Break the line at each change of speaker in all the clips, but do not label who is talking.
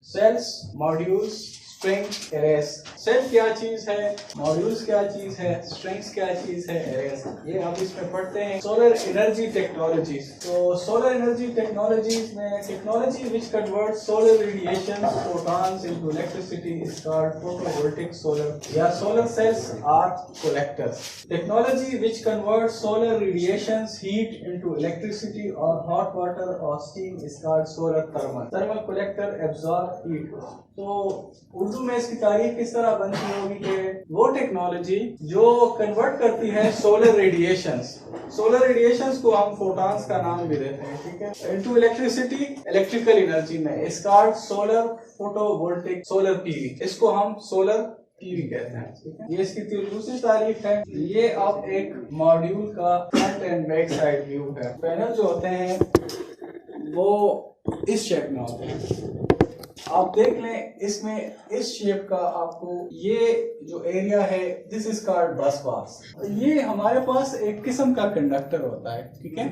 Sales, modules, string, arrays. Cell क्या चीज है, मॉड्यूल्स क्या चीज है, स्ट्रिंग्स क्या चीज है, एरेस, ये आप इसमें पढ़ते हैं। सोलर एनर्जी टेक्नोलॉजीज, तो सोलर एनर्जी टेक्नोलॉजीज में technology which convert solar radiation photons into electricity is called photovoltaic solar या solar cells or collectors. Technology which convert solar radiations heat into electricity और hot water और steam is called solar thermal. Thermal collector absorb heat. तो उर्दू में इसकी तारीफ किस तरह बनती होगी कि वो टेक्नोलॉजी जो कन्वर्ट करती है सोलर रेडिएशंस, सोलर रेडिएशंस को हम फोटॉन्स का नाम भी देते हैं, ठीक है, इनटू इलेक्ट्रिसिटी, इलेक्ट्रिकल एनर्जी में is called solar photovoltaic solar PV. इसको हम सोलर पीवी कहते हैं, ठीक है। ये इसकी दूसरी तारीफ है। ये अब एक मॉड्यूल का front end back side view है। पैनल जो होते हैं वो इस शेप में होते हैं, आप देख लें। इसमें इस शेप का आपको ये जो एरिया है दिस इज कॉल्ड बस बार्स। ये हमारे पास एक किस्म का कंडक्टर होता है, ठीक है।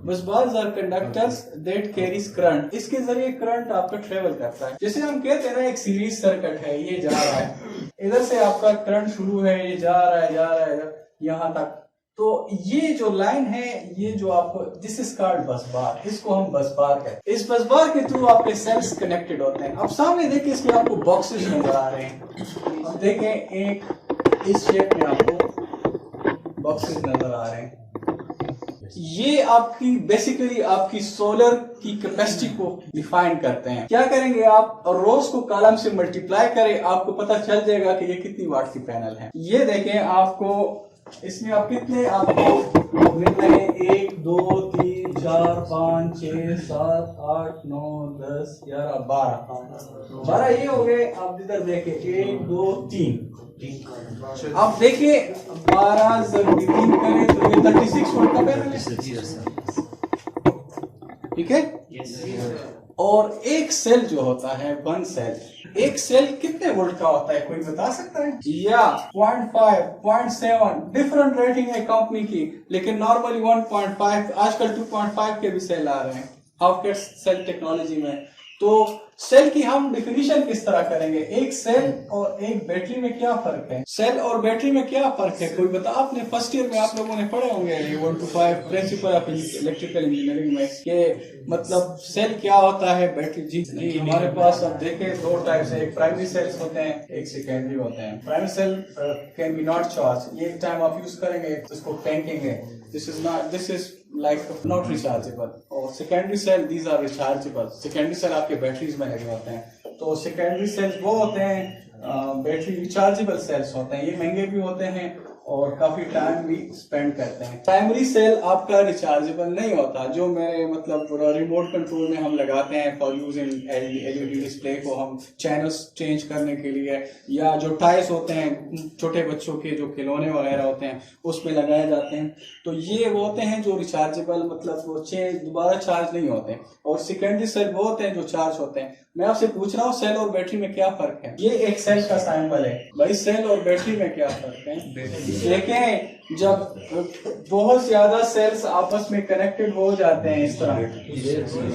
Bus bars are conductors that carries current. इसके जरिए करंट आपका ट्रेवल करता है। जैसे हम कहते हैं ना एक सीरीज सर्किट है, ये जा रहा है, इधर से आपका करंट शुरू है, ये जा रहा है यहाँ तक। तो ये जो लाइन है, ये जो आपको दिस इज कॉल्ड बस बार, इसको हम बस बार कहते हैं। इस बस बार के थ्रू आपके सेल्स कनेक्टेड होते हैं। अब सामने देखें, इसके आपको बॉक्सेस नजर आ रहे हैं। अब देखें एक इस शेप में आपको बॉक्सेस नजर आ रहे हैं। ये आपकी बेसिकली आपकी सोलर की कैपेसिटी को डिफाइन करते हैं। क्या करेंगे आप, रोज को कॉलम से मल्टीप्लाई करें, आपको पता चल जाएगा कि ये कितनी वाट की पैनल है। ये देखें, आपको इसमें आप कितने आपको मिल रहे हैं, 1 2 3 4 5 6 7 8 9 10 11 12 ये हो गए। आप इधर देखें 1 2 3, आप देखिए 12 जब 3 करें तो ये 36 वोल्ट का पैनल है, ठीक है। और एक सेल जो होता है, वन सेल, एक सेल कितने वोल्ट का होता है, कोई बता सकता है? या 0.5, 0.7 डिफरेंट रेटिंग है कंपनी की, लेकिन नॉर्मली 1.5, आजकल 2.5 के भी सेल आ रहे हैं हाफ केट सेल टेक्नोलॉजी में। तो सेल की हम डिफिनीशन किस तरह करेंगे? एक सेल और एक बैटरी में क्या फर्क है? सेल और बैटरी में क्या फर्क है, कोई बता? आपने फर्स्ट ईयर में आप लोगों ने पढ़े होंगे 1 to 5 principle of electrical engineering में कि मतलब सेल क्या होता है, बैटरी। जी हमारे पास अब देखें दो टाइप से, एक प्राइमरी सेल्स होते हैं, एक सेकेंडरी होते हैं। Primary cell can be not charge, ये एक टाइम आप यूज करेंगे तो इसको टैंकिंग है, this is like not rechargeable. और secondary cell these are rechargeable. Secondary cell आपके बैटरीज में लगे होते हैं। तो सेकेंडरी सेल्स वो होते हैं बैटरी रिचार्जेबल सेल्स होते हैं, ये महंगे भी होते हैं और काफी टाइम भी स्पेंड करते हैं। प्राइमरी सेल आपका रिचार्जेबल नहीं होता, जो मेरे मतलब रिमोट कंट्रोल में हम लगाते हैं फॉर यूजिंग एलईडी डिस्प्ले को, हम चैनल्स चेंज करने के लिए, या जो टाइल्स होते हैं छोटे बच्चों के जो खिलौने वगैरह होते हैं उसमें लगाए जाते हैं। तो ये वो होते हैं जो रिचार्जेबल, मतलब वो दोबारा चार्ज नहीं होते। और सेकेंडरी सेल वो होते हैं जो चार्ज होते हैं। मैं आपसे पूछ रहा हूँ सेल और बैटरी में क्या फर्क है? ये एक सेल का सैंपल है भाई, सेल और बैटरी में क्या फर्क है? देखें, जब बहुत ज्यादा सेल्स आपस में कनेक्टेड हो जाते हैं इस तरह,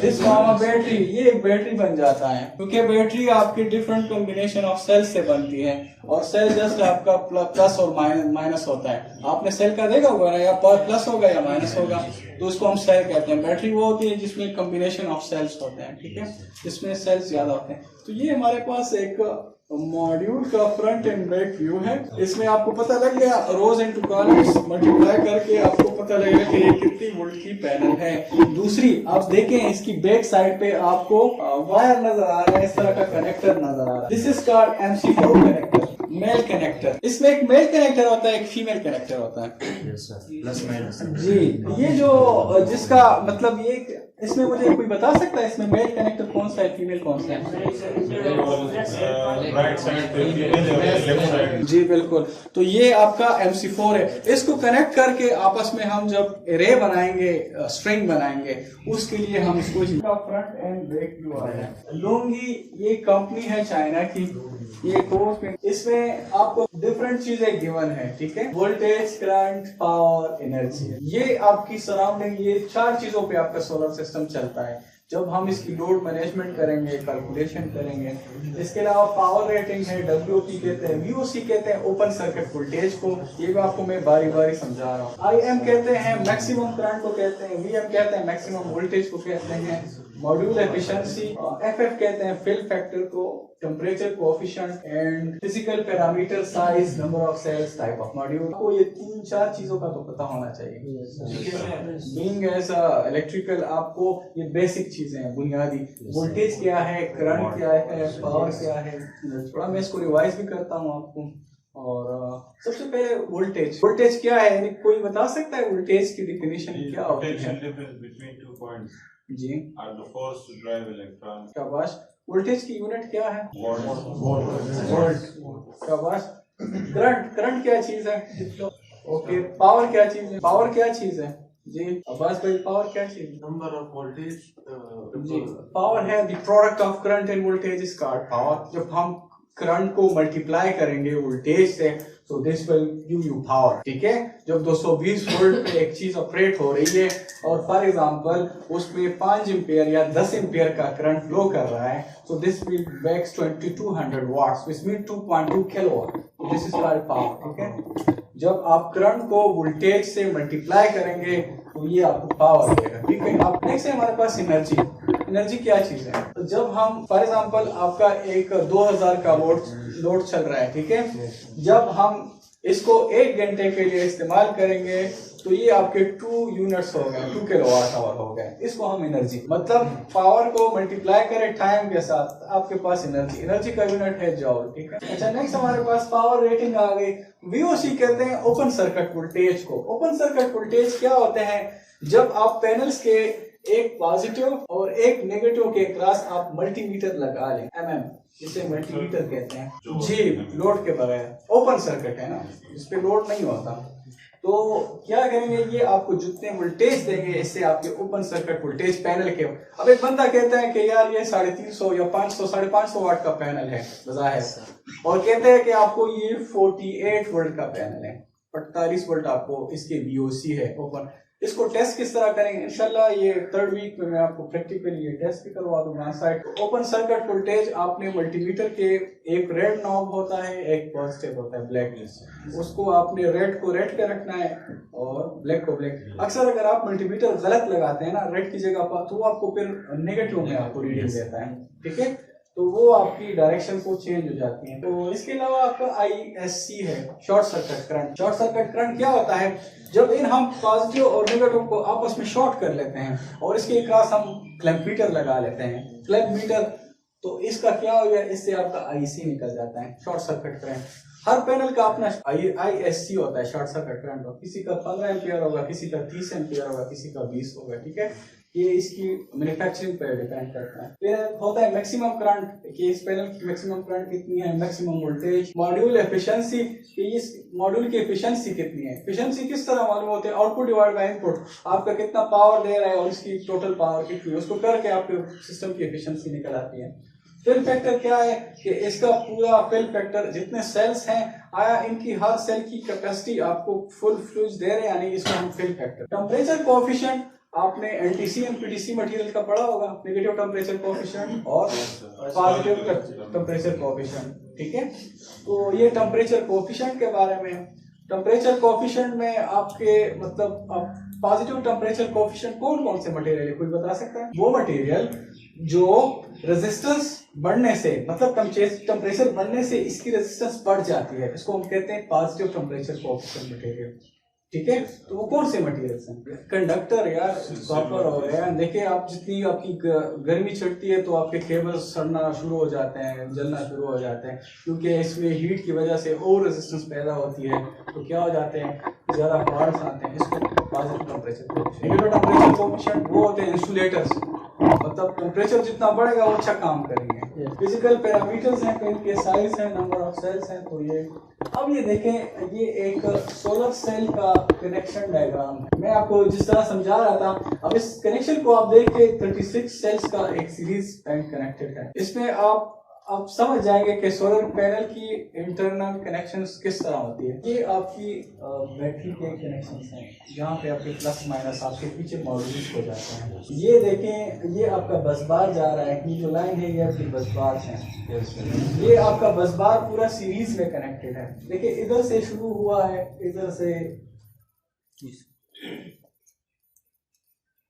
दिस फॉर्म ऑफ बैटरी, ये एक बैटरी बन जाता है, क्योंकि बैटरी आपकी डिफरेंट कॉम्बिनेशन ऑफ सेल्स से बनती है और सेल जस्ट आपका प्लस और माइनस होता है। आपने सेल का देखा होगा ना, या प्लस होगा या माइनस होगा, तो उसको हम सेल कहते हैं। बैटरी वो होती है जिसमें कॉम्बिनेशन ऑफ सेल्स होते हैं, ठीक है, जिसमें सेल्स ज्यादा होते हैं। तो ये हमारे पास एक मॉड्यूल का फ्रंट एंड बैक व्यू है। इसमें आपको पता लग गया, रोज इनटू कॉलम्स मल्टीप्लाई करके आपको पता लगेगा कि ये कितनी वोल्ट की पैनल है। दूसरी आप देखें, इसकी बैक साइड पे आपको वायर नजर आ रहा है, इस तरह का कनेक्टर नजर आ रहा है। This is called MC4 connector, male connector. इसमें एक मेल कनेक्टर होता है, एक फीमेल कनेक्टर होता है।
प्लस माइनस
जी, ये जो जिसका मतलब ये, इसमें मुझे कोई बता सकता है इसमें मेल कनेक्टर कौन सा है, फीमेल कौन सा है?
राइट साइड,
जी बिल्कुल। तो ये आपका MC4 है। इसको कनेक्ट करके आपस में हम जब एरे बनाएंगे, स्ट्रिंग बनाएंगे, उसके लिए हम इसको फ्रंट एंड बैक व्यू आ रहा है। लुंगी ये कंपनी है चाइना की, ये कोर्स में इसमें आपको डिफरेंट चीजें गिवन है, ठीक है, वोल्टेज, करंट, पावर, एनर्जी। ये आपकी सराउंडिंग, ये 4 चीजों पे आपका सोलर सिस्टम चलता है। जब हम इसकी लोड मैनेजमेंट करेंगे, कैलकुलेशन करेंगे। इसके अलावा पावर रेटिंग है, WOP कहते हैं, VOC कहते हैं ओपन सर्किट वोल्टेज को, ये भी आपको मैं बारी बारी समझा रहा हूँ। IM कहते हैं मैक्सिमम करंट को कहते हैं, VM कहते हैं मैक्सिमम वोल्टेज को कहते हैं, मॉड्यूल एफिशिएंसी, FF कहते हैं फिल फैक्टर को, temperature coefficient and physical parameter, size, number of cells, type of module. आपको ये 3-4 चीजों का तो पता होना चाहिए। बीइंग एज इलेक्ट्रिकल आपको ये बेसिक चीजें हैं, बुनियादी। वोल्टेज क्या है, करंट क्या है, पावर क्या है, थोड़ा मैं इसको रिवाइज भी करता हूँ आपको। और सबसे पहले वोल्टेज क्या है, यानी कोई बता सकता है वोल्टेज की डेफिनेशन क्या होती है?
between 2 points
जी,
are the force to drive electron.
शाबाश। वोल्टेज की यूनिट क्या है?
Volt.
शाबाश। करंट क्या चीज है? ओके, पावर क्या चीज है? पावर क्या चीज है जी अब्बास भाई? पावर क्या चीज है?
Number of voltage.
जी, पावर है the product of current and voltage is called power. जब हम करंट को मल्टीप्लाई करेंगे वोल्टेज से तो this will give you power. ठीक है, जब 220 वोल्ट पे एक चीज ऑपरेट हो रही है और फॉर एग्जांपल उसमें 5 एम्पियर या 10 एम्पियर का करंट फ्लो कर रहा है, तो this will makes 2200 watts, which mean 2.2 kilowatt. This is called power. ठीक है, जब आप करंट को वोल्टेज से मल्टीप्लाई करेंगे तो ये आपको पावर देगा। ठीक है, आप नेक्स्ट है हमारे पास एनर्जी क्या चीज है? तो जब हम फॉर एग्जांपल आपका एक 2000 का लोड चल रहा है, ठीक है, जब हम इसको 1 घंटे के लिए इस्तेमाल करेंगे तो ये आपके 2 यूनिट्स हो गए, 2 किलोवाट आवर हो गए। इसको हम एनर्जी, मतलब पावर को मल्टीप्लाई करें टाइम के साथ, आपके पास एनर्जी का यूनिट है जॉल। ठीक है, अच्छा नेक्स्ट हमारे पास पावर रेटिंग आ गई। VOC कहते हैं ओपन सर्किट वोल्टेज को। ओपन सर्किट वोल्टेज क्या होते हैं? जब आप पैनल्स के एक पॉजिटिव और एक नेगेटिव के क्रॉस आप मल्टीमीटर लगा लें, जिसे मल्टीमीटर कहते हैं जी, लोड के बगैर ओपन सर्किट है ना, इस पे लोड नहीं होता। तो क्या करेंगे, ये आपको जितने वोल्टेज देंगे इससे आपके ओपन सर्किट वोल्टेज पैनल के। अब एक बंदा कहता है कि यार ये 350 या 500 550 वाट का पैनल है बज़ाहिर, और कहते हैं कि आपको ये 48 वोल्ट का पैनल है, 48 वोल्ट आपको इसके VOC है ओपन। इसको टेस्ट किस तरह करेंगे इंशाल्लाह ये 3rd वीक में मैं आपको प्रैक्टिकली ये टेस्ट भी करवा दूंगा साइड। ओपन सर्किट वोल्टेज आपने मल्टीमीटर के एक रेड नॉब होता है, एक पॉजिटिव होता है ब्लैक, उसको आपने रेड को रेड पे रखना है और ब्लैक को ब्लैक। अक्सर अगर आप मल्टीमीटर गलत लगाते हैं ना रेड की जगह पर, तो आपको फिर नेगेटिव में आपको रीडिंग देता है। ठीक है, तो वो आपकी डायरेक्शन को चेंज हो जाती है। तो इसके अलावा आपका ISC है, short circuit current. Short circuit current क्या होता है? जब इन हम पॉजिटिव और नेगेटिव को आपस में शॉर्ट कर लेते हैं और इसके क्रॉस हम क्लैंप मीटर लगा लेते हैं, क्लैंप मीटर, तो इसका क्या हो गया, इससे आपका IC निकल जाता है, शॉर्ट सर्किट करंट। हर पैनल का अपना ISC होता है, शॉर्ट सर्किट करंट। किसी का 15 एम्पियर होगा, किसी का 30 एम्पियर होगा, किसी का 20 होगा। ठीक है, ये इसकी मैन्युफैक्चरिंग पर डिपेंड करता है। फिर होता है मैक्सिमम करंट, कि इस पैनल की मैक्सिमम करंट कितनी है, मैक्सिमम वोल्टेज। मॉड्यूल एफिशिएंसी, कि इस मॉड्यूल की एफिशिएंसी कितनी है। एफिशिएंसी किस तरह मालूम होते हैं? आउटपुट डिवाइड बाय इनपुट, आपका कितना पावर दे रहा है और इसकी टोटल पावर कितनी है, उसको करके आपके सिस्टम की एफिशिएंसी निकल आती है। फिल फैक्टर क्या है कि इसका पूरा फिल फैक्टर, जितने सेल्स हैं, आया इनकी हर सेल की कैपेसिटी आपको फुल फ्लूइड दे रहे हैं, यानी इसको हम फिल फैक्टर। टेम्परेचर कोएफिशिएंट आपने NTC MPDC मटेरियल का पढ़ा होगा, नेगेटिव टेम्परेचर कोएफिशिएंट और पॉजिटिव टेम्परेचर कोएफिशिएंट। ठीक है, तो ये टेम्परेचर कोएफिशिएंट के बारे में। टेम्परेचर कोएफिशिएंट में आपके मतलब पॉजिटिव टेम्परेचर कोएफिशिएंट कौन कौन से मटेरियल है, कोई बता सकता है? वो मटेरियल जो रेजिस्टेंस बढ़ने से, मतलब टेम्परेचर बढ़ने से इसकी रेजिस्टेंस बढ़ जाती है, इसको हम कहते हैं पॉजिटिव टेम्परेचर कोएफिशिएंट मटेरियल। ठीक है, तो वो कौन से मटेरियल्स हैं? कंडक्टर यार, कॉपर हो गया। देखिए आप जितनी आपकी गर्मी चढ़ती है तो आपके केबल्स सड़ना शुरू हो जाते हैं, जलना शुरू हो जाते हैं, क्योंकि इसमें हीट की वजह से और रेजिस्टेंस पैदा होती है, तो क्या हो जाते हैं, ज्यादा फॉल्ट्स आते हैं। इसको positive temperature coefficient. Negative temperature coefficient वो होते हैं इंसुलेटर्स, मतलब टेम्परेचर जितना बढ़ेगा वो अच्छा काम करेंगे। फिजिकल पैरामीटर्स हैं, पेन के साइज है, नंबर ऑफ सेल्स हैं। तो ये अब ये देखें, ये एक सोलर सेल का कनेक्शन डायग्राम है। मैं आपको जिस तरह समझा रहा था, अब इस कनेक्शन को आप देख के 36 सेल्स का एक सीरीज पैन कनेक्टेड है। इसमें आप आप समझ जाएंगे कि सोलर पैनल की इंटरनल कनेक्शंस किस तरह होती है। ये आपकी बैटरी के कनेक्शंस हैं, जहाँ पे आपके प्लस माइनस आपके पीछे मॉड्यूल्स हो जाते हैं। ये देखें, ये आपका बस बार जा रहा है, ये जो लाइन है ये आपकी बस बार है। ये आपका बस बार पूरा सीरीज में कनेक्टेड है। देखिए इधर से शुरू हुआ है, इधर से,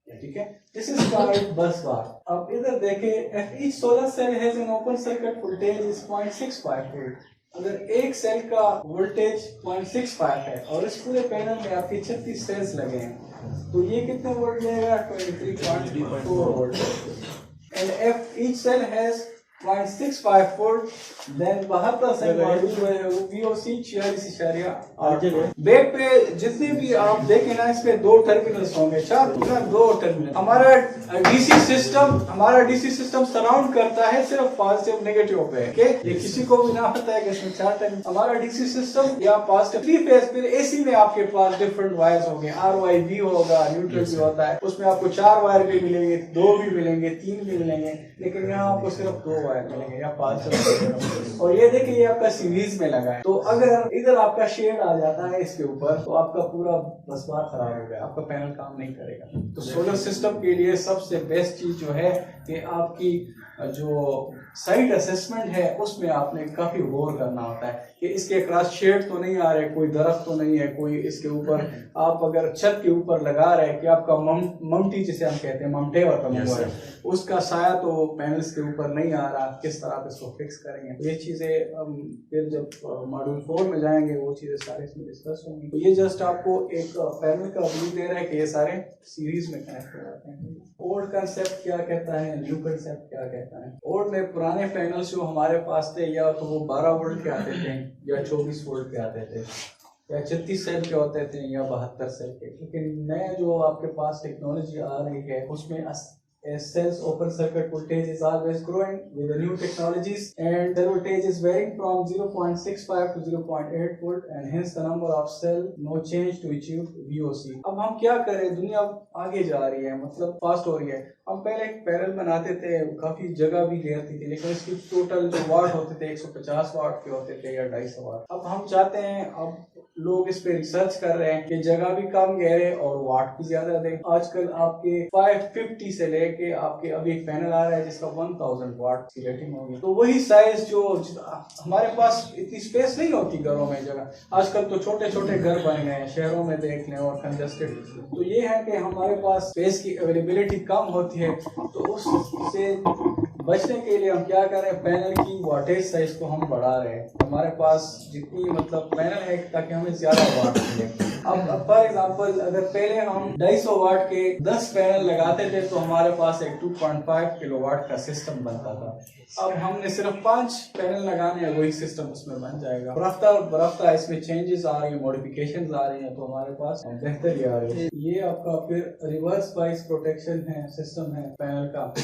ठीक है, दिस इज कॉल्ड बस बार। अब इधर देखें, each solar cell has an open circuit voltage is 0.65 volt. अगर एक सेल का वोल्टेज 0.65 है और इस पूरे पैनल में आपके 36 सेल्स लगे हैं, तो ये कितने वोल्ट देगा? 23.4 volt. And if each cell has 0.65 volt, then 72 cell module है VOC 46.8। बैक पे जितने भी आप देखें ना, इसमें 2 टर्मिनल्स होंगे, 2 टर्मिनल। हमारा डीसी सिस्टम सराउंड करता है सिर्फ पॉजिटिव नेगेटिव पे, ये किसी को भी ना पता है कि इसमें 4 टर्मिनल। हमारा डीसी सिस्टम या पॉजिटिव 3 फेज, फिर एसी में आपके पास डिफरेंट वायर्स होंगे, RYB होगा, न्यूट्रल भी होता है, उसमें आपको 4 वायर भी मिलेंगे, 2 भी मिलेंगे, 3 भी मिलेंगे, लेकिन यहाँ आपको सिर्फ 2 वायर मिलेंगे या 5। और ये देखिए ये आपका सीरीज में लगा है, तो अगर इधर आपका शेड आ जाता है इसके ऊपर, तो आपका पूरा बस बार खराब हो गया, आपका पैनल काम नहीं करेगा। तो सोलर सिस्टम के लिए सबसे बेस्ट चीज जो है कि आपकी जो साइट असेसमेंट है उसमें आपने काफी गौर करना होता है कि इसके क्रॉस शेड तो नहीं आ रहे, कोई दरख्त तो नहीं है, कोई इसके ऊपर आप अगर छत के ऊपर लगा रहे हैं कि आपका ममटी जिसे हम कहते हैं, ममटे और कमूआ है, उसका साया तो पैनल्स के ऊपर नहीं आ रहा, किस तरह आप इसको फिक्स करेंगे। ये चीजें हम फिर जब मॉड्यूल 4 में जाएंगे वो चीजें सारे इसमें डिस्कस होंगी। तो ये जस्ट आपको एक पैनल का व्यू दे रहा है कि ये सारे सीरीज में कनेक्ट हो जाते हैं। ओल्ड कंसेप्ट क्या कहता है, न्यू कंसेप्ट क्या कहता है। ओल्ड में पुराने पैनल्स जो हमारे पास थे, या तो वो 12 वोल्ट के आते थे या 24 वोल्ट के आते थे, या 36 सेल के होते थे या 72 सेल के। लेकिन नए जो आपके पास टेक्नोलॉजी आ रही है उसमें cells open circuit voltage is always growing with the new technologies, and the voltage is varying from 0.65 to 0.8 volt, and hence the number of cell no change to achieve VOC। अब हम क्या करें, दुनिया आगे जा रही है, मतलब फास्ट हो रही है। हम पहले एक पैनल बनाते थे, काफी जगह भी लेती थी, लेकिन इसकी टोटल जो वाट होते थे 150 वाट के होते थे या 250 वाट। अब हम चाहते हैं, अब लोग इस पे रिसर्च कर रहे हैं कि जगह भी कम घेरे और वाट भी ज्यादा दे। आजकल आपके 550 से लेके आपके अभी एक पैनल आ रहा है जिसका 1000 वाट की रेटिंग होगी। तो वही साइज जो हमारे पास इतनी स्पेस नहीं होती घरों में जगह, आजकल तो छोटे छोटे घर बन गए हैं, शहरों में देख लें और कंजस्टेड। तो ये है कि हमारे पास स्पेस की अवेलेबिलिटी कम होती है, तो उससे बचने के लिए हम क्या करें, पैनल की वाटेज साइज को हम बढ़ा रहे हैं। हमारे पास जितनी मतलब पैनल है ताकि हमें ज्यादा वाट मिले। अब फॉर एग्जांपल अगर पहले हम 250 वाट के 10 पैनल लगाते थे तो हमारे पास एक 2.5 किलोवाट का सिस्टम बनता था। अब हमने सिर्फ 5 पैनल लगाने हैं, वही सिस्टम उसमें बन जाएगा। रफ्ता इसमें चेंजेस आ रही है, मॉडिफिकेशंस आ रही हैं, तो हमारे पास बेहतरी आ रही है। ये आपका फिर रिवर्स बाइस प्रोटेक्शन है, सिस्टम है पैनल का।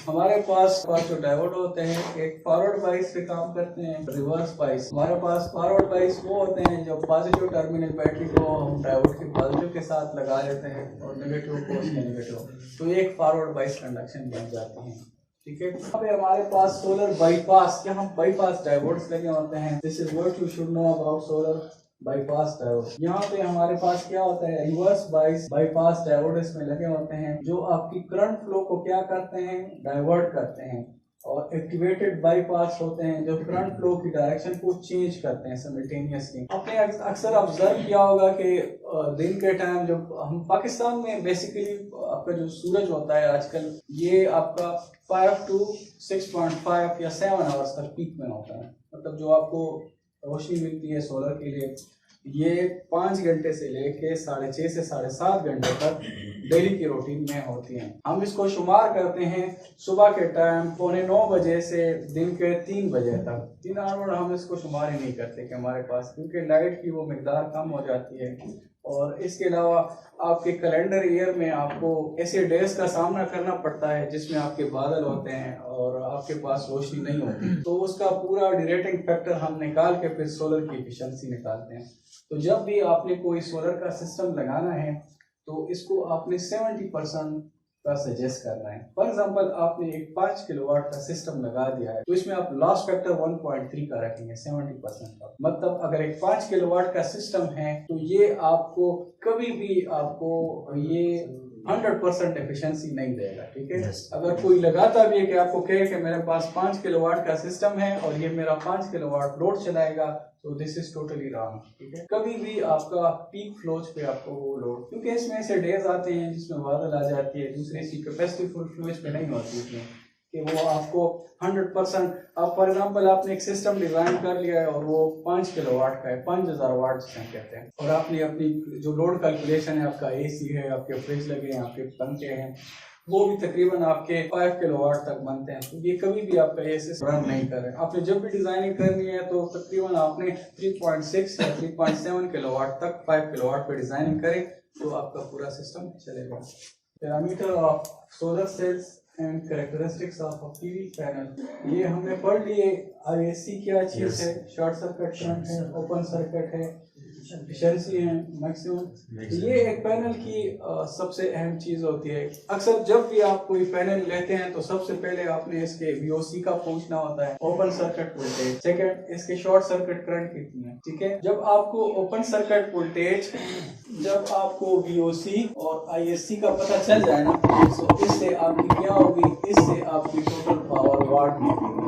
हमारे पास जो डायोड होते हैं, एक फॉरवर्ड बाइस पे काम करते हैं, रिवर्स बाइस। हमारे पास फॉरवर्ड बाइस वो होते हैं जो पॉजिटिव टर्मिनल बैटरी को हम डायोड के पॉजिटिव के साथ लगा देते हैं और नेगेटिव को उसके नेगेटिव, तो एक फॉरवर्ड बाइस कंडक्शन बन जाती है। ठीक है, यहाँ पे हमारे पास सोलर बाईपास, यहाँ बाईपास डायोड्स लगे होते हैं। This is what you should know about solar bypass diode. यहाँ पे हमारे पास क्या होता है, रिवर्स बाईपास डायोड इसमें लगे होते हैं जो आपकी करंट फ्लो को क्या करते हैं, डाइवर्ट करते हैं। और एक्टिवेटेड बाईपास होते हैं जो करंट फ्लो की डायरेक्शन को चेंज करते हैं सिमिल्टेनियसली। आपने अक्सर ऑब्जर्व किया होगा कि दिन के टाइम जब हम पाकिस्तान में बेसिकली आपका जो सूरज होता है आजकल, ये आपका 5 to 6.5 या 7 आवर्स तक पीक में होता है। मतलब जो आपको रोशनी मिलती है सोलर के लिए, ये 5 घंटे से लेके 6.5 से 7.5 घंटे तक डेली की रूटीन में होती हैं। हम इसको शुमार करते हैं सुबह के टाइम 8:45 बजे से दिन के 3 बजे तक। 3 आवर हम इसको शुमार ही नहीं करते कि हमारे पास, क्योंकि लाइट की वो मिकदार कम हो जाती है। और इसके अलावा आपके कैलेंडर ईयर में आपको ऐसे डेज का सामना करना पड़ता है जिसमें आपके बादल होते हैं और आपके पास रोशनी नहीं होती, तो उसका पूरा डिरेटिंग फैक्टर हम निकाल के फिर सोलर की एफिशिएंसी निकालते हैं। तो जब भी आपने कोई सोलर का सिस्टम लगाना है तो इसको आपने 70% का सजेस्ट करना है। फॉर एग्जांपल आपने एक 5 किलोवाट का सिस्टम लगा दिया है, तो इसमें आप लॉस फैक्टर 1.3 का रखेंगे 70% का। मतलब अगर एक 5 किलोवाट का सिस्टम है तो ये आपको कभी भी आपको ये 100% एफिशिएंसी नहीं देगा, ठीक है। अगर कोई लगाता भी है कि आपको कहे कि मेरे पास 5 किलोवाट का सिस्टम है और ये मेरा 5 किलोवाट लोड चलाएगा, तो दिस इज टोटली रॉन्ग, ठीक है। कभी भी आपका पीक फ्लोज पे आपको वो लोड, क्योंकि इसमें ऐसे डेज आते हैं जिसमें बादल आ जाती है, दूसरी सी कैपेसिटी फुल फ्लोज पे नहीं होती इसमें कि वो आपको 100%। आप फॉर एग्जांपल आपने एक सिस्टम डिजाइन कर लिया है और वो 5 किलोवाट का है, 5000 वाट जिसे कहते हैं, और आपने अपनी जो लोड कैलकुलेशन है, आपका एसी है, आपके फ्रिज लगे हैं, आपके पंखे हैं, वो भी तकरीबन आपके 5 किलोवाट तक बनते हैं, तो ये कभी भी आपका ये सिस्टम रन नहीं कर रहे। आपने जब भी डिजाइनिंग करनी है तो तकरीबन आपने 3.6 या 3.7 किलोवाट तक 5 किलोवाट पे डिजाइनिंग करें तो आपका पूरा सिस्टम चलेगा। Parameter of solar cells and characteristics of a PV panel, ये हमने पढ़ लिए। आईएससी क्या चीज है, शॉर्ट सर्किट करंट है, ओपन सर्किट है, एफिशिएंसी है, मैक्सिमम। ये एक पैनल की सबसे अहम चीज होती है। अक्सर जब भी आप कोई पैनल लेते हैं तो सबसे पहले आपने इसके वीओसी का पूछना होता है, ओपन सर्किट वोल्टेज, सेकंड इसके शॉर्ट सर्किट करंट कितनी है, ठीक है। जब आपको ओपन सर्किट वोल्टेज, जब आपको वीओसी और आईएससी का पता चल जाए ना, तो इससे आपकी क्या होगी, इससे आपकी टोटल पावर वाट निकलेगी।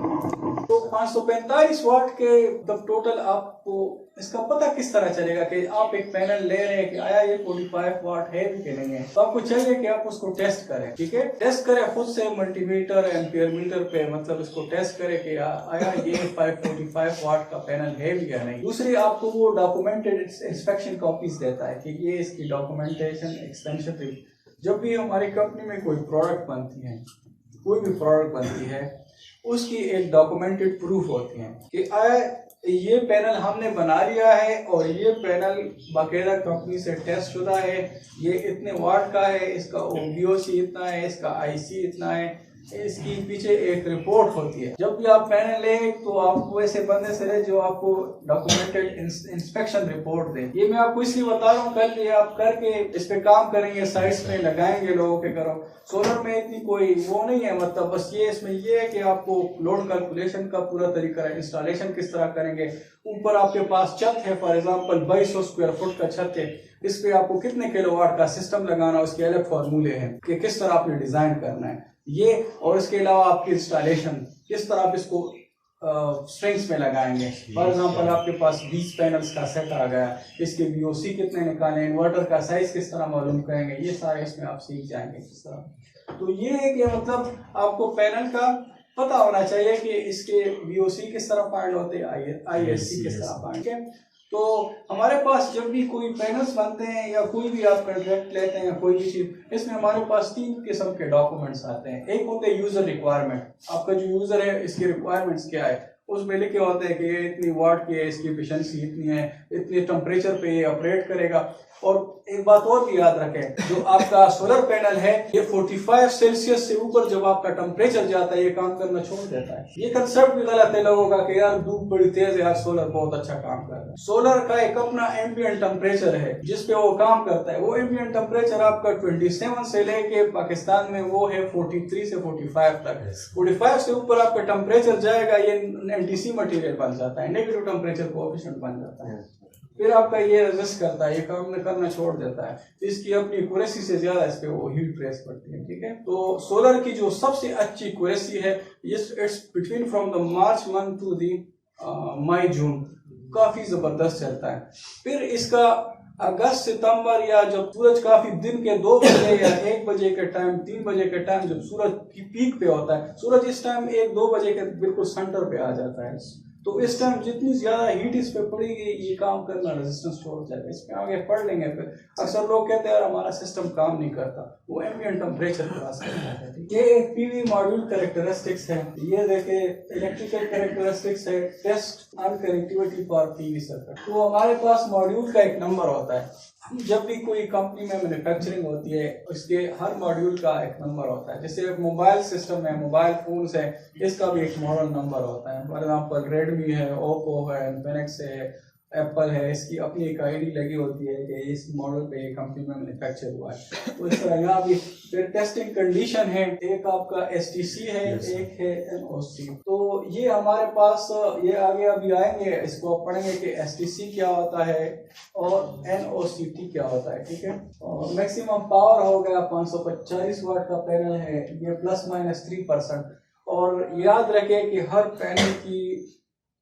तो 545 वाट के तब टोटल आपको इसका पता किस तरह चलेगा कि आप एक पैनल ले रहे हैं कि आया ये 45 वाट है कि नहीं है। तो आपको चाहिए कि आप उसको टेस्ट करें, ठीक है। टेस्ट करें खुद से मल्टीमीटर एम्पियर मीटर पे, मतलब इसको टेस्ट करें कि आया ये 545 वाट का पैनल है भी या नहीं। दूसरी आपको वो डॉक्यूमेंटेड इंस्पेक्शन कॉपीज देता है कि ये इसकी डॉक्यूमेंटेशन एक्सटेंशन। जब भी हमारी कंपनी में कोई प्रोडक्ट बनती है, कोई भी प्रोडक्ट बनती है, उसकी एक डॉक्यूमेंटेड प्रूफ होती है कि ये पैनल हमने बना लिया है और ये पैनल बाकायदा कंपनी से टेस्ट शुदा है, ये इतने वाट का है, इसका वीओसी इतना है, इसका आईसी इतना है, इसकी पीछे एक रिपोर्ट होती है। जब भी आप पैनल लें तो आप वैसे बंदे से रहे जो आपको डॉक्यूमेंटेड इंस्पेक्शन रिपोर्ट दे। ये मैं आपको इसलिए बता रहा हूँ, कल ये आप करके इस पे काम करेंगे, साइट्स में लगाएंगे लोगों के करो। सोलर में इतनी कोई वो नहीं है, मतलब बस ये इसमें ये है कि आपको लोड कैलकुलेशन का पूरा तरीका है, इंस्टॉलेशन किस तरह करेंगे। ऊपर आपके पास छत है, फॉर एग्जांपल 2200 स्क्वायर फुट का छत है, इस पे आपको कितने किलोवाट का सिस्टम लगाना, उसके अलग फार्मूले हैं कि किस तरह आपने डिजाइन करना है ये। और इसके अलावा आपकी इंस्टॉलेशन किस तरह आप इसको स्ट्रिंग्स में लगाएंगे। फॉर एग्जांपल आपके पास 20 पैनल्स का सेट आ गया, इसके वीओसी कितने निकालें, इन्वर्टर का साइज किस तरह मालूम करेंगे, ये सारे इसमें आप सीख जाएंगे किस तरह। तो ये है कि मतलब आपको पैनल का पता होना चाहिए कि इसके वीओसी किस तरह फाइंड होते हैं, आईएससी किस तरह फाइंड है। तो हमारे पास जब भी कोई पैनल्स बनते हैं या कोई भी आप कॉन्ट्रैक्ट लेते हैं या कोई भी चीज, इसमें हमारे पास 3 किस्म के डॉक्यूमेंट्स आते हैं। एक होते हैं यूजर रिक्वायरमेंट, आपका जो यूजर है इसकी रिक्वायरमेंट्स क्या है, उसमें लिखे होते हैं कि ये इतनी वाट की है, इसकी एफिशिएंसी इतनी है, इतने टेम्परेचर पे ये ऑपरेट करेगा। और एक बात और भी याद रखें, जो आपका सोलर पैनल है ये 45 सेल्सियस से ऊपर जब आपका टेम्परेचर जाता है ये काम करना छोड़ देता है। ये कंसेप्ट भी गलत है लोगों का कि यार धूप बड़ी तेज है यार, सोलर बहुत अच्छा काम कर रहा है। सोलर का एक अपना एम्बिएंट टेम्परेचर है जिसपे वो काम करता है। वो एम्बिएंट टेम्परेचर आपका 27 से लेके पाकिस्तान में वो है 43 से 45 तक। 45 से ऊपर आपका टेम्परेचर जाएगा ये एनटीसी मटेरियल बन जाता है, नेगेटिव टेम्परेचर कोएफिशिएंट बन जाता है, फिर आपका ये रेजिस्ट करता है, ये काम करना छोड़ देता है। इसकी अपनी एक्यूरेसी से ज्यादा इस पे वो हीट रेस पड़ती है, ठीक है। तो सोलर की जो सबसे अच्छी एक्यूरेसी है it's between from the March month to the May June, काफी जबरदस्त चलता है। फिर इसका अगस्त सितंबर या जब सूरज काफी दिन के 2 बजे या 1 बजे के टाइम, 3 बजे के टाइम जब सूरज की पीक पे होता है, सूरज इस टाइम 1-2 बजे के बिल्कुल सेंटर पे आ जाता है, तो इस टाइम जितनी ज्यादा हीट इस पे पड़ेगी ये काम करना रेजिस्टेंस छोड़ जाएगा। इसमें आगे पढ़ लेंगे। फिर अक्सर लोग कहते हैं यार हमारा सिस्टम काम नहीं करता, वो एम्बिएंट टेम्परेचर क्रॉस करता है। ये एक पीवी मॉड्यूल कैरेक्टरिस्टिक्स है, ये देखे इलेक्ट्रिकल कैरेक्टरिस्टिक्स है, test on connectivity for PV circuit. तो हमारे पास मॉड्यूल का एक नंबर होता है। जब भी कोई कंपनी में मैन्युफैक्चरिंग होती है उसके हर मॉड्यूल का एक नंबर होता है। जैसे मोबाइल सिस्टम है, मोबाइल फोन्स है, इसका भी एक मॉडल नंबर होता है। फॉर एग्जांपल रेडमी है, ओप्पो है, इन्फिनिक्स है, एप्पल है, इसकी अपनी एक आईडी लगी होती है कि इस मॉडल पे ये कंपनी में मैन्युफैक्चर हुआ है। तो इस तरह यहाँ भी फिर टेस्टिंग कंडीशन है, एक आपका STC है, एक है NOC। तो ये हमारे पास ये आगे अभी आएंगे, इसको आप पढ़ेंगे कि STC क्या होता है और NOCT क्या होता है, ठीक है। और मैक्सिमम पावर हो गया 545 वाट का पैनल है, ये ±3%। और याद रखें कि हर पैनल की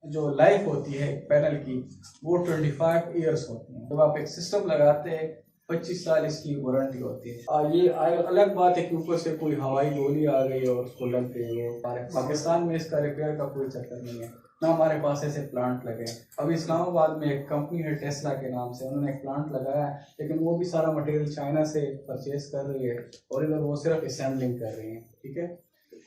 जो लाइफ होती है पैनल की वो 25 ईयर्स होती है। जब आप एक सिस्टम लगाते हैं 25 साल इसकी वारंटी होती है। ये अलग बात है कि ऊपर से कोई हवाई गोली आ गई और उसको लग गई है। हमारे पाकिस्तान में इसका रिपेयर का कोई चक्कर नहीं है, ना हमारे पास ऐसे प्लांट लगे। अभी इस्लामाबाद में एक कंपनी है टेस्ला के नाम से, उन्होंने एक प्लांट लगाया है, लेकिन वो भी सारा मटेरियल चाइना से परचेज कर रही है और इधर वो सिर्फ असेंबलिंग कर रही है, ठीक है।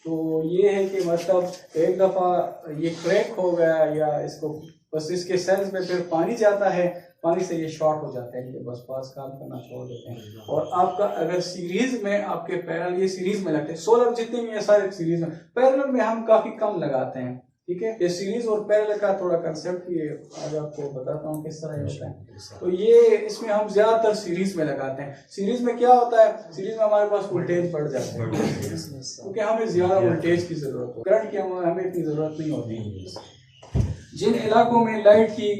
तो ये है कि मतलब एक दफ़ा ये क्रैक हो गया या इसको बस इसके सेल्स में फिर पानी जाता है, पानी से ये शॉर्ट हो जाते हैं कि बस पास काम करना छोड़ देते हैं। और आपका अगर सीरीज में आपके पैनल ये सीरीज में लगते हैं, सोलर जितने भी ये सारे सीरीज में, पैरेलल में हम काफी कम लगाते हैं, ठीक है। ये सीरीज और पैरेलल का थोड़ा कंसेप्ट भी आज आपको बताता हूँ किस तरह होता है। तो ये इसमें हम ज्यादातर सीरीज में लगाते हैं। सीरीज में क्या होता है, सीरीज में हमारे पास वोल्टेज बढ़ जाता है क्योंकि हमें ज्यादा वोल्टेज की जरूरत हो, करंट की हमें इतनी जरूरत नहीं होती। जिन इलाकों में लाइट की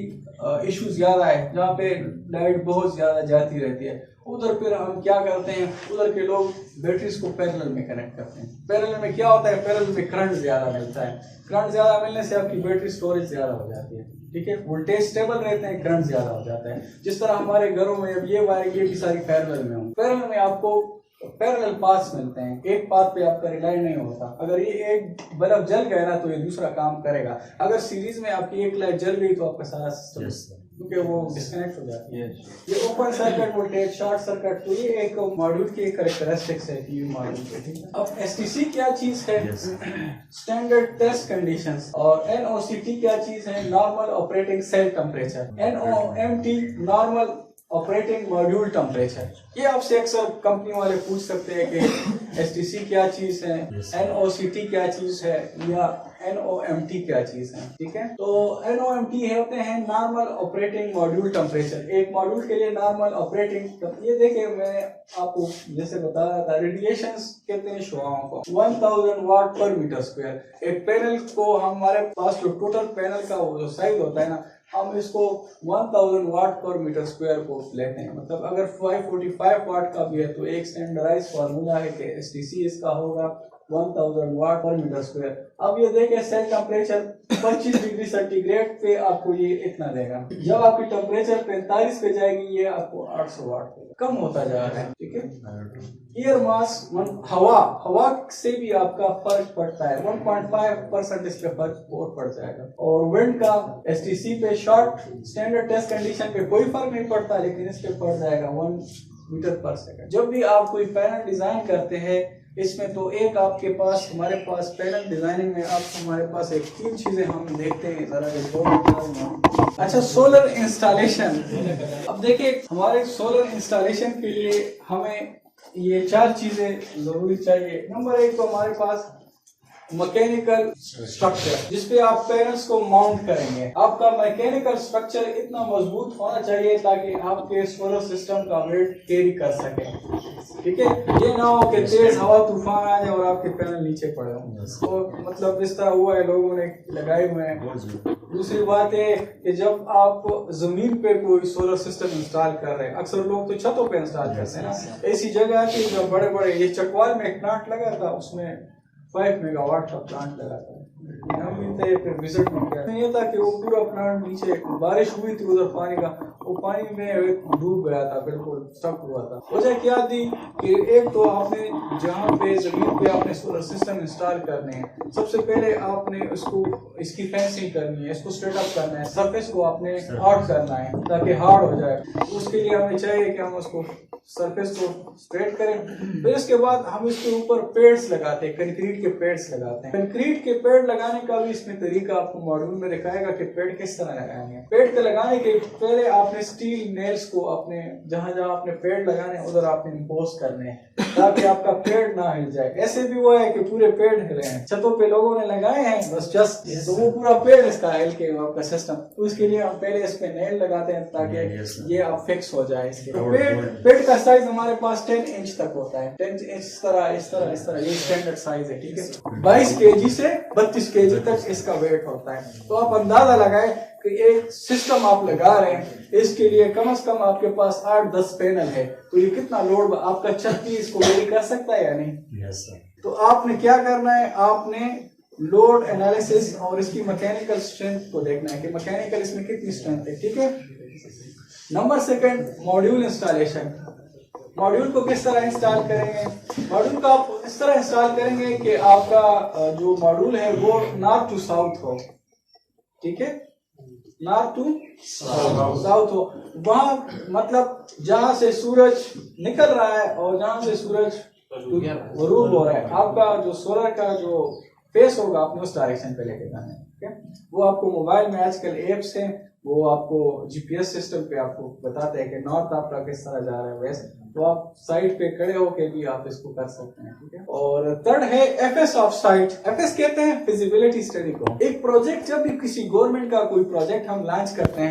इशू ज्यादा है, जहाँ पे लाइट बहुत ज्यादा जाती रहती है, उधर फिर हम क्या करते हैं, उधर के लोग बैटरीज को पैरेलल में कनेक्ट करते हैं। पैरेलल में क्या होता है, पैरेलल में करंट ज्यादा मिलता है, करंट ज्यादा मिलने से आपकी बैटरी स्टोरेज ज्यादा हो जाती है, ठीक है। वोल्टेज स्टेबल रहते हैं, करंट ज्यादा हो जाता है। जिस तरह हमारे घरों में अब ये वायर ये भी सारी पैरेलल में हो, पैरेलल में आपको पैरेलल पाथ्स मिलते हैं, एक पाथ पे आपका रिलाई नहीं होता। अगर ये एक बल्ब जल गया ना तो ये दूसरा काम करेगा। अगर सीरीज में आपकी एक लाइट जल गई तो आपका सारा सिस्टम क्योंकि वो डिस्कनेक्ट हो जाती है। ये open circuit voltage, short circuit, तो ये एक मॉड्यूल की कैरेक्टरिस्टिक्स है कि मॉड्यूल के, ठीक है। अब STC क्या चीज है, स्टैंडर्ड टेस्ट कंडीशंस, और NOCT क्या चीज है, normal operating cell temperature, NOMT normal operating module temperature. ये आपसे अक्सर कंपनी वाले पूछ सकते हैं कि STC क्या चीज है, NOCT क्या चीज है, या NOMT क्या चीज है, ठीक है। तो NOMT होते हैं नॉर्मल ऑपरेटिंग मॉड्यूल टेम्परेचर, एक मॉड्यूल के लिए नॉर्मल ऑपरेटिंग। ये देखिए मैं आपको जैसे बता रहा था, रेडिएशंस कहते हैं शुआओं को, 1000 वाट पर मीटर स्क्वायर। एक पैनल को हमारे पास जो टोटल पैनल का वो जो साइज होता है ना, हम इसको 1000 वाट पर मीटर स्क्वायर को लेते हैं। मतलब अगर 545 वाट का भी है तो एक स्टैंडर्डाइज फार्मूला है कि STC इसका होगा 1000 वाट पर मीटर स्क्वायर। अब ये देखें सेल टेम्परेचर 25 डिग्री सेंटीग्रेड पे आपको ये इतना देगा। जब आपकी टेम्परेचर 45 पे जाएगी ये आपको 800 वाट कम होता जा रहा है, ठीक है। एयर मास, हवा से भी आपका फर्क पड़ता है, 1.5% इस पे फर्क और पड़ जाएगा। और विंड का STC पे शॉर्ट स्टैंडर्ड टेस्ट कंडीशन पे कोई फर्क नहीं पड़ता, लेकिन इस पे पड़ जाएगा 1 मीटर पर सेकंड। जब भी आप कोई पैनल डिजाइन करते हैं इसमें तो एक आपके पास, हमारे पास पैनल डिजाइनिंग में आप हमारे पास एक 3 चीजें हम देखते हैं जरा। अच्छा, सोलर इंस्टॉलेशन। अब देखिए हमारे सोलर इंस्टॉलेशन के लिए हमें ये 4 चीजें जरूरी चाहिए। नंबर 1 तो हमारे पास मैकेनिकल स्ट्रक्चर, जिसपे आप पैनल्स को माउंट करेंगे। आपका मैकेनिकल स्ट्रक्चर इतना मजबूत होना चाहिए ताकि आपके सोलर सिस्टम का वेट कैरी कर सके, ठीक है। ये ना हो कि तेज हवा तूफान आ जाए और आपके पैनल नीचे पड़े हों, तो मतलब इस तरह हुआ है, लोगों ने लगाए हुए हैं। दूसरी बात है कि जब आप जमीन पे कोई सोलर सिस्टम इंस्टॉल कर रहे हैं, अक्सर लोग तो छतों पे इंस्टॉल करते हैं ना, ऐसी जगह की जो बड़े बड़े, ये चकवाल में एक प्लांट लगा था, उसमें 5 मेगावाट का प्लांट लगा था। हम मिलते फिर विजिट में गया, ये था कि वो पूरा प्लांट नीचे, बारिश हुई थी उधर पानी का, वो पानी में डूब गया था, बिल्कुल स्टक हुआ था। वजह क्या थी कि एक तो आपने जहाँ पे जमीन पे आपने सोलर सिस्टम इंस्टॉल करने हैं, सबसे पहले आपने उसको इसकी फेंसिंग करनी है, इसको स्ट्रेट अप करना है, सरफेस को आपने हार्ड करना है ताकि हार्ड हो जाए। उसके लिए हमें चाहिए कि हम उसको सरफेस को स्ट्रेट करें। फिर इसके बाद हम इसके ऊपर पेड्स लगाते हैं, कंक्रीट के पेड्स लगाते हैं। कंक्रीट के पेड़ लगाने का भी इसमें तरीका आपको मॉड्यूल में दिखाएगा कि पेड़ किस तरह लगाएंगे। पेड़ के लगाने के पहले आपने स्टील नेल्स को अपने जहां जहां आपने पेड़ लगाने उधर आपने इम्पोज करने हैं ताकि आपका पेड़ ना हिल जाए। ऐसे भी हुआ है कि पूरे पेड़ हिले हैं, छतों पे लोगों ने लगाए हैं बस जस्ट, तो वो पूरा पेड़ इसका हिल के आपका सिस्टम, तो उसके लिए हम पहले इस पे नेल लगाते हैं ताकि ये आप फिक्स हो जाए इसके। तो पेड़ का साइज हमारे पास 10 इंच तक होता है, 10 इंच इस तरह ये स्टैंडर्ड साइज है, ठीक है। 22 kg से 32 kg तक इसका वेट होता है। तो आप अंदाजा लगाए कि एक सिस्टम आप लगा रहे हैं, इसके लिए कम से कम आपके पास 8-10 पैनल है, तो ये कितना लोड आपका छत भी इसको वेरी कर सकता है या नहीं।
Yes sir.
तो आपने क्या करना है, आपने लोड एनालिसिस और इसकी मैकेनिकल स्ट्रेंथ को देखना है कि मैकेनिकल इसमें कितनी स्ट्रेंथ है, ठीक है। Number second, module installation. Module को किस तरह इंस्टॉल करेंगे? मॉड्यूल को आप इस तरह इंस्टॉल करेंगे कि आपका जो मॉड्यूल है वो नॉर्थ टू साउथ हो, ठीक है, नॉर्थ टू साउथ हो। वहां मतलब जहां से सूरज निकल रहा है और जहां से सूरज गरूब हो रहा है, आपका जो सोलर का जो फेस होगा आपने उस डायरेक्शन पे लेके जाना है, ठीक है। वो आपको मोबाइल में आजकल एप्स हैं, वो आपको जीपीएस सिस्टम पे आपको बताते हैं कि नॉर्थ आपका किस तरह जा रहा है, वेस्ट, तो आप साइट पे खड़े होके भी आप इसको कर सकते हैं, ठीक है। और थर्ड है एफएस ऑफ साइट। एफएस कहते हैं फिजिबिलिटी स्टडी को। एक प्रोजेक्ट, जब भी किसी गवर्नमेंट का कोई प्रोजेक्ट हम लॉन्च करते हैं